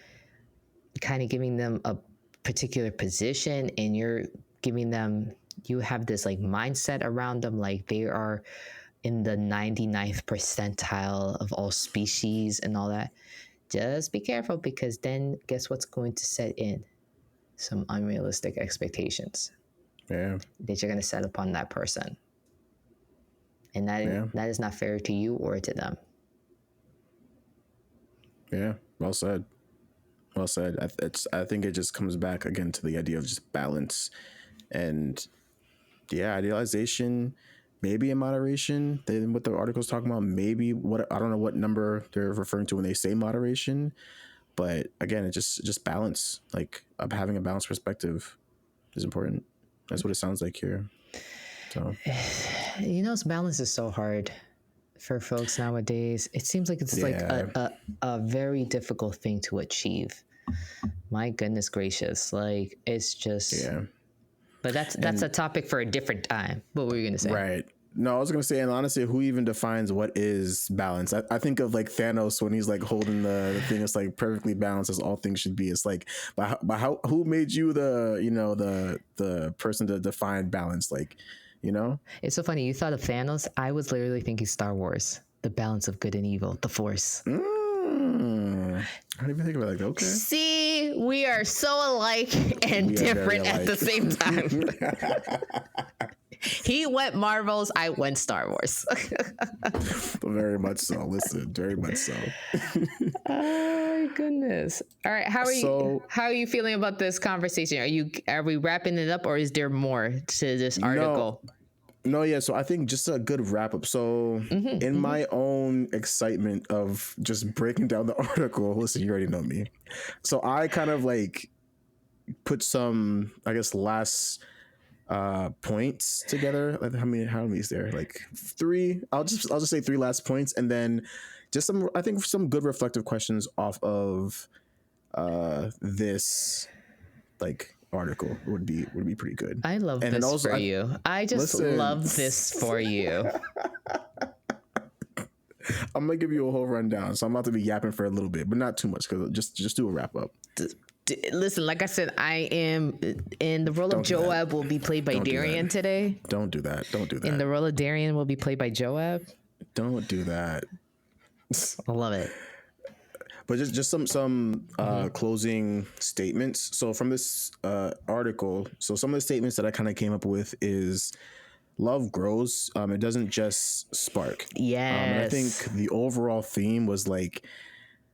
kind of giving them a particular position and you have this like mindset around them, like they are in the 99th percentile of all species and all that, just be careful, because then guess what's going to set in? Some unrealistic expectations that you're going to set upon that person. And that is not fair to you or to them. Yeah, well said. Well said. I think it just comes back again to the idea of just balance, and idealization, maybe in moderation. Then what the article's talking about, maybe what I don't know what number they're referring to when they say moderation, but again, it just balance, like having a balanced perspective is important. That's what it sounds like here. So, you know, balance is so hard for folks nowadays. It seems like it's like a very difficult thing to achieve. My goodness gracious. Like it's just, but that's a topic for a different time. What were you going to say? Right. No, I was going to say, and honestly, who even defines what is balance? I think of like Thanos when he's like holding the thing. It's like perfectly balanced as all things should be. It's like, but who made you the person to define balance? Like, you know, it's so funny. You thought of Thanos. I was literally thinking Star Wars, the balance of good and evil, the Force. I didn't even think about it. Like, okay. See, we are so alike and different at the same time. He went Marvels, I went Star Wars. Very much so. Listen, very much so. Oh my goodness. All right, how are you feeling about this conversation? Are we wrapping it up, or is there more to this article? No, yeah. So I think just a good wrap up. So in my own excitement of just breaking down the article, listen, you already know me. So I kind of like put some, I guess, last points together. Like how many is there? Like three. I'll just say three last points, and then just some, I think, some good reflective questions off of this like article would be pretty good. I love And then this also for you. I just listen, love this for you. I'm gonna give you a whole rundown, so I'm about to be yapping for a little bit, but not too much, because just do a wrap up. Listen, like I said, I am in the role of Don't do that. Joab will be played by Don't do Darian that. today. Don't do that. Don't do In the that. role of Darian will be played by Joab. Don't do that. I love it. But just some closing statements. So from this article, so some of the statements that I kind of came up with is love grows. It doesn't just spark. And I think Yes. the overall theme was like,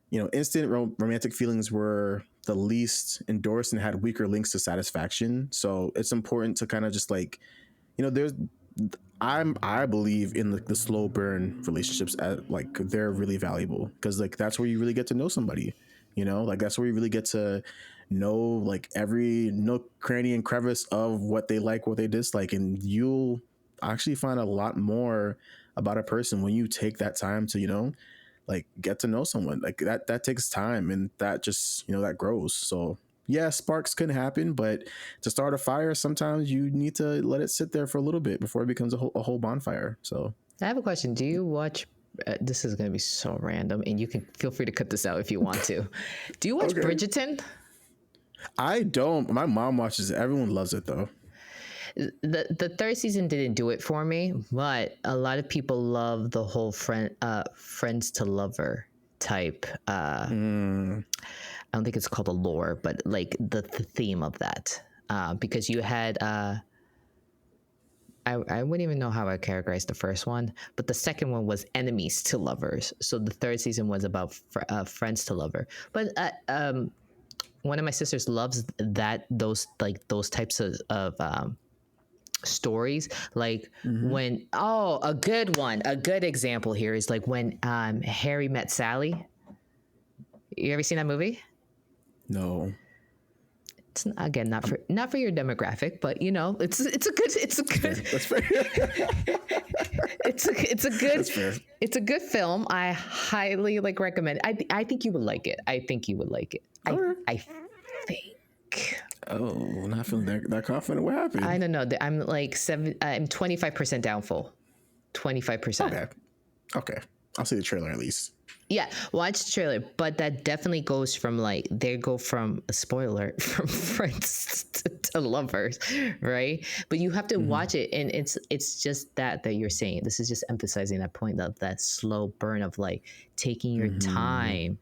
you know, instant romantic feelings were the least endorsed and had weaker links to satisfaction. So it's important to kind of just like, you know, I believe in the slow burn relationships at, like, they're really valuable, because like that's where you really get to know somebody, you know, like that's where you really get to know like every nook, cranny, and crevice of what they like, what they dislike, and you'll actually find a lot more about a person when you take that time to, you know, like get to know someone. Like that takes time, and that just, you know, that grows. So yeah, sparks can happen, but to start a fire, sometimes you need to let it sit there for a little bit before it becomes a whole bonfire. So I have a question. Do you watch? This is going to be so random, and you can feel free to cut this out if you want to. Do you watch Okay. Bridgerton? I don't. My mom watches it. Everyone loves it though. The third season didn't do it for me, but a lot of people love the whole friends to lover type. I don't think it's called a lore, but like the theme of that, because you had. I wouldn't even know how I categorize the first one, but the second one was enemies to lovers. So the third season was about friends to lover. But one of my sisters loves those types of stories, like when a good example here is like when Harry met Sally. You ever seen that movie? No. It's again not for your demographic, but you know it's a good That's fair. it's a good That's fair. it's a good film. I highly like recommend it. I think you would like it. I think you would like it. Okay. I think. Oh, not feeling that confident. What happened? I don't know. I'm like I'm 25% downful. 25%. Okay. Okay. I'll see the trailer at least. Yeah, watch the trailer, but that definitely goes from like they go from a spoiler from friends to lovers, right? But you have to watch it, and it's just that you're saying. This is just emphasizing that point of that slow burn of like taking your time.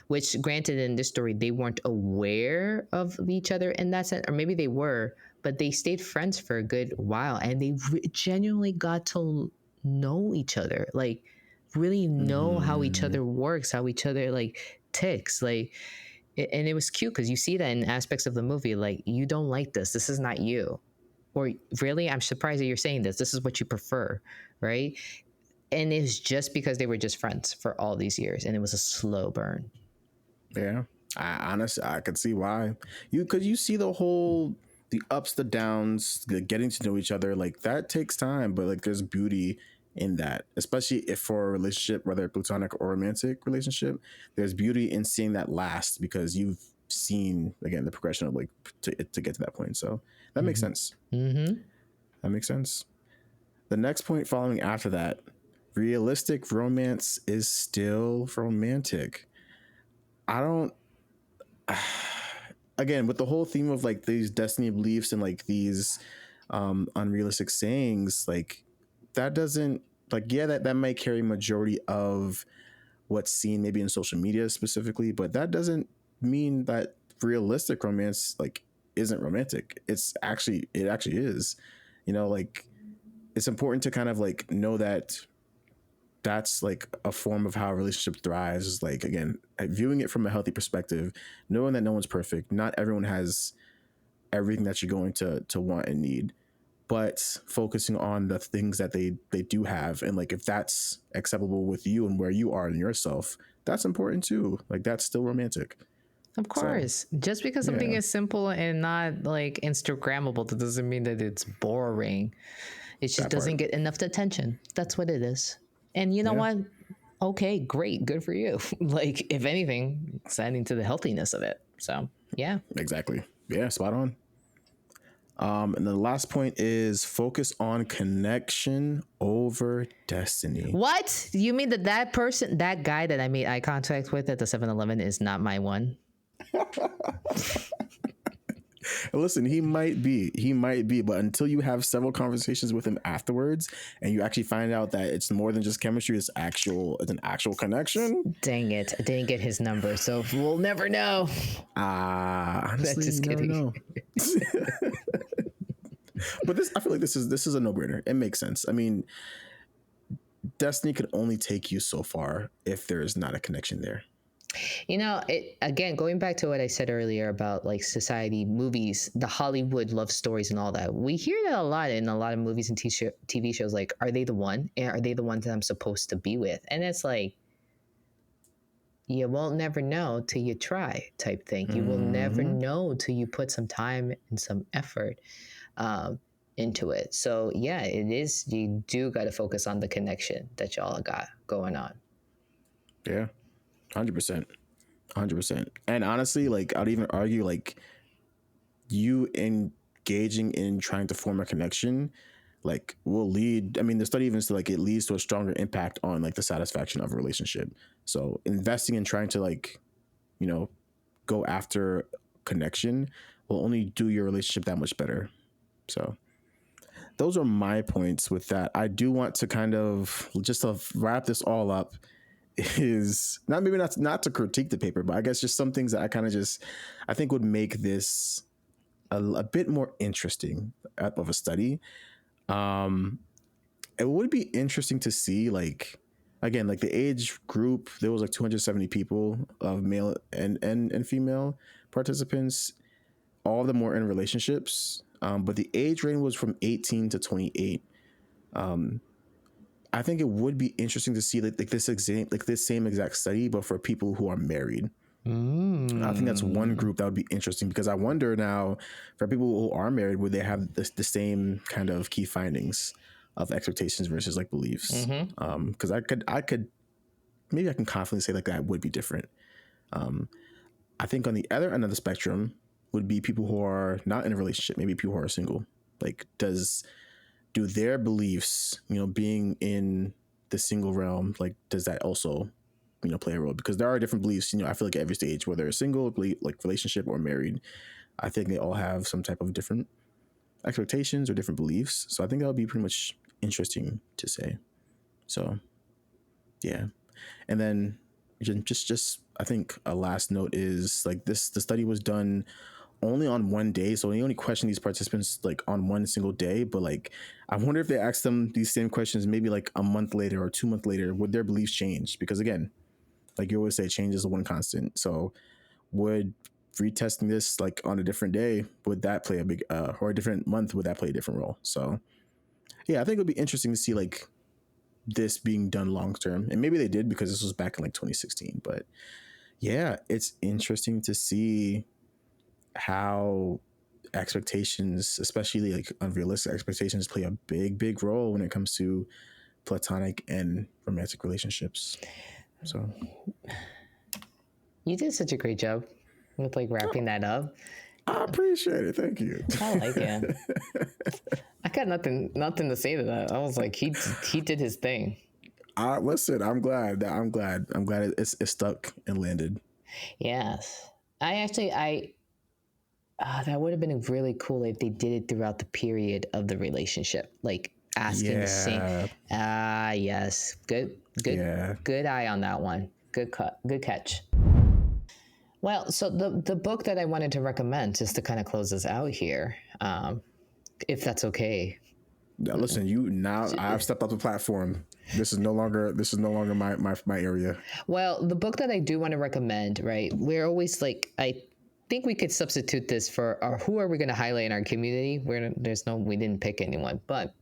Which, granted, in this story, they weren't aware of each other in that sense, or maybe they were, but they stayed friends for a good while, and they genuinely got to know each other, like really know how each other works, how each other like ticks, like, and it was cute because you see that in aspects of the movie, like you don't like this is not you, or really, I'm surprised that you're saying this is what you prefer, right? And it's just because they were just friends for all these years, and it was a slow burn. Yeah, I honestly I could see why. Because you see the ups, the downs, the getting to know each other, like that takes time, but like there's beauty in that, especially if for a relationship, whether platonic or romantic relationship, there's beauty in seeing that last, because you've seen again the progression of like to get to that point. So that makes sense. That makes sense. The next point following after that, realistic romance is still romantic. I don't, again, with the whole theme of like these destiny beliefs and like these unrealistic sayings, like that doesn't, like, yeah, that might carry majority of what's seen maybe in social media specifically, but that doesn't mean that realistic romance like isn't romantic. It actually is, you know, like it's important to kind of like know that that's like a form of how a relationship thrives, is like, again, viewing it from a healthy perspective, knowing that no one's perfect, not everyone has everything that you're going to want and need, but focusing on the things that they do have, and like if that's acceptable with you and where you are in yourself, that's important too. Like that's still romantic. Of So course. Just because something yeah, is simple and not like Instagrammable, that doesn't mean that it's boring. It just that doesn't part. get enough attention. That's what it is. And you know Yeah, what? Okay, great. Good for you. Like, if anything, it's adding to the healthiness of it. So, yeah. exactly. Yeah, spot on. And the last point is focus on connection over destiny. What? You mean that person, that guy that I made eye contact with at the 7-Eleven is not my one? Listen, he might be, but until you have several conversations with him afterwards, and you actually find out that it's more than just chemistry, it's an actual connection. Dang it. I didn't get his number, so we'll never know. Honestly, Just you never kidding. know. But I feel like this is a no brainer. It makes sense. I mean, destiny could only take you so far if there is not a connection there. You know, it again going back to what I said earlier about like society, movies, the Hollywood love stories, and all that. We hear that a lot in a lot of movies and TV shows. Like, are they the one? And are they the one that I'm supposed to be with? And it's like, you won't never know till you try, type thing. You will never Mm-hmm. know till you put some time and some effort into it. So yeah, it is. You do got to focus on the connection that y'all got going on. Yeah, 100%, 100%. And honestly, like I'd even argue, like you engaging in trying to form a connection like will lead, I mean the study even said like it leads to a stronger impact on like the satisfaction of a relationship. So investing in trying to like, you know, go after connection will only do your relationship that much better. So those are my points with that. I do want to kind of just to wrap this all up is not maybe not to critique the paper, but I guess just some things that I kind of just I think would make this a bit more interesting of a study. Um, it would be interesting to see like again like the age group there was like 270 people of male and female participants. All of them were in relationships, but the age range was from 18 to 28. um, I think it would be interesting to see like this same exact study but for people who are married. I think that's one group that would be interesting because I wonder now for people who are married, would they have the same kind of key findings of expectations versus like beliefs? Mm-hmm. Because I could maybe I can confidently say like that would be different. Um, I think on the other end of the spectrum would be people who are not in a relationship, maybe people who are single. Like, do their beliefs, you know, being in the single realm, like, does that also, you know, play a role? Because there are different beliefs, you know, I feel like at every stage, whether it's single, like relationship or married, I think they all have some type of different expectations or different beliefs. So I think that would be pretty much interesting to say. So, yeah. And then just I think a last note is like the study was done only on one day, so they only questioned these participants like on one single day. But like, I wonder if they asked them these same questions maybe like a month later or 2 months later, would their beliefs change? Because again, like you always say, change is the one constant. So would retesting this like on a different day, would that play a big or a different month, would that play a different role? So yeah, I think it would be interesting to see like this being done long term, and maybe they did because this was back in like 2016. But yeah, it's interesting to see how expectations, especially like unrealistic expectations, play a big role when it comes to platonic and romantic relationships. So You did such a great job with like wrapping that up. I appreciate it. Thank you. I like it. I got nothing to say to that. I was like, he did his thing. Listen, I'm glad it's stuck and landed. Yes. I that would have been really cool if they did it throughout the period of the relationship, like asking the same. Yeah. Yes, Yeah. good eye on that one. Good catch. Well, so the book that I wanted to recommend, just to kind of close this out here, if that's okay. Now, listen, you now I've stepped off the platform. This is no longer my area. Well, the book that I do want to recommend, right? We're always like, I think we could substitute this for who are we going to highlight in our community? We didn't pick anyone, but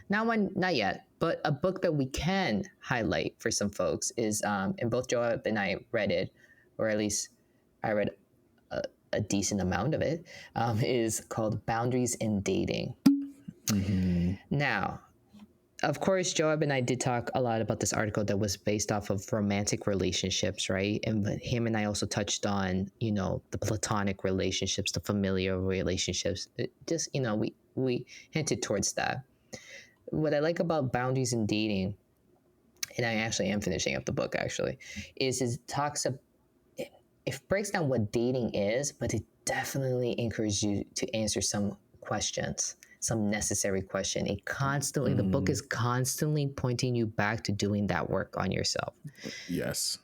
not yet. But a book that we can highlight for some folks is, and both Joab and I read it, or at least I read a decent amount of it, is called Boundaries in Dating. Mm-hmm. Now, of course, Joab and I did talk a lot about this article that was based off of romantic relationships, right? And him and I also touched on, the platonic relationships, the familiar relationships. We hinted towards that. What I like about Boundaries in Dating, and I actually am finishing up the book actually, is it breaks down what dating is, but it definitely encourages you to answer some questions, some necessary question. The book is constantly pointing you back to doing that work on yourself. Yes.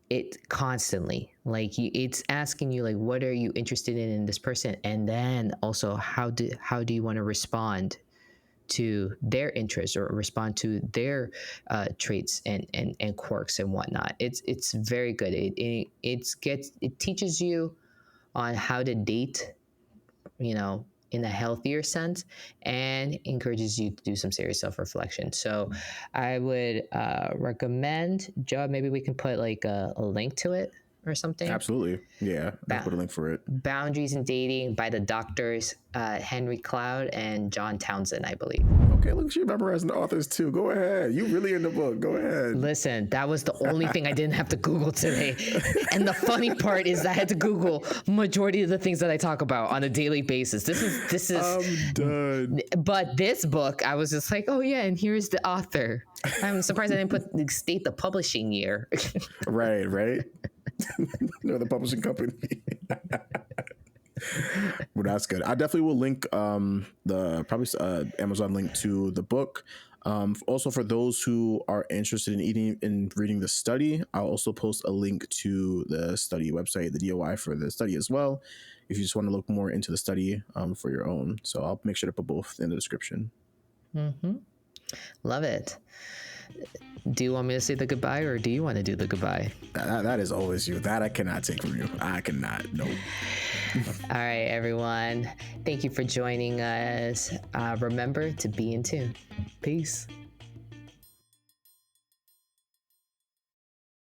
It constantly, it's asking you, what are you interested in this person? And then also, how do you want to respond to their interests or respond to their traits and quirks and whatnot. It's very good. It teaches you on how to date, in a healthier sense, and encourages you to do some serious self-reflection. So I would recommend, Joe, maybe we can put a link to it or something. Absolutely. Yeah, I'll put a link for it. Boundaries in Dating by the doctors Henry Cloud and John Townsend, I believe. Okay, look at you memorizing the authors too. Go ahead. You really in the book. Go ahead. Listen, that was the only thing I didn't have to Google today. And the funny part is I had to Google majority of the things that I talk about on a daily basis. This is I'm done. But this book, I was just like, oh yeah, and here's the author. I'm surprised I didn't state the publishing year. Right. No, the publishing company. Well, that's good. I definitely will link the Amazon link to the book. Also, for those who are interested in reading the study, I'll also post a link to the study website, the DOI for the study as well, if you just want to look more into the study for your own. So I'll make sure to put both in the description. Mm-hmm. Love it. Do you want me to say the goodbye, or do you want to do the goodbye? That is always you. That I cannot take from you. I cannot. No. All right, everyone. Thank you for joining us. Remember to be in tune. Peace.